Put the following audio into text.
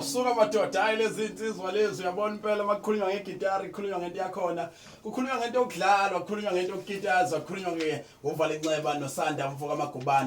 kusuka madoda hayi lezi insizwa lezi uyabona impela makukhulunywa ngegitari kukhulunywa ngento yakhona kukhulunywa ngento yokudlalwa kukhulunywa ngento yokugitaza kukhulunywa ngovale inceba noSanda mfoka Magubane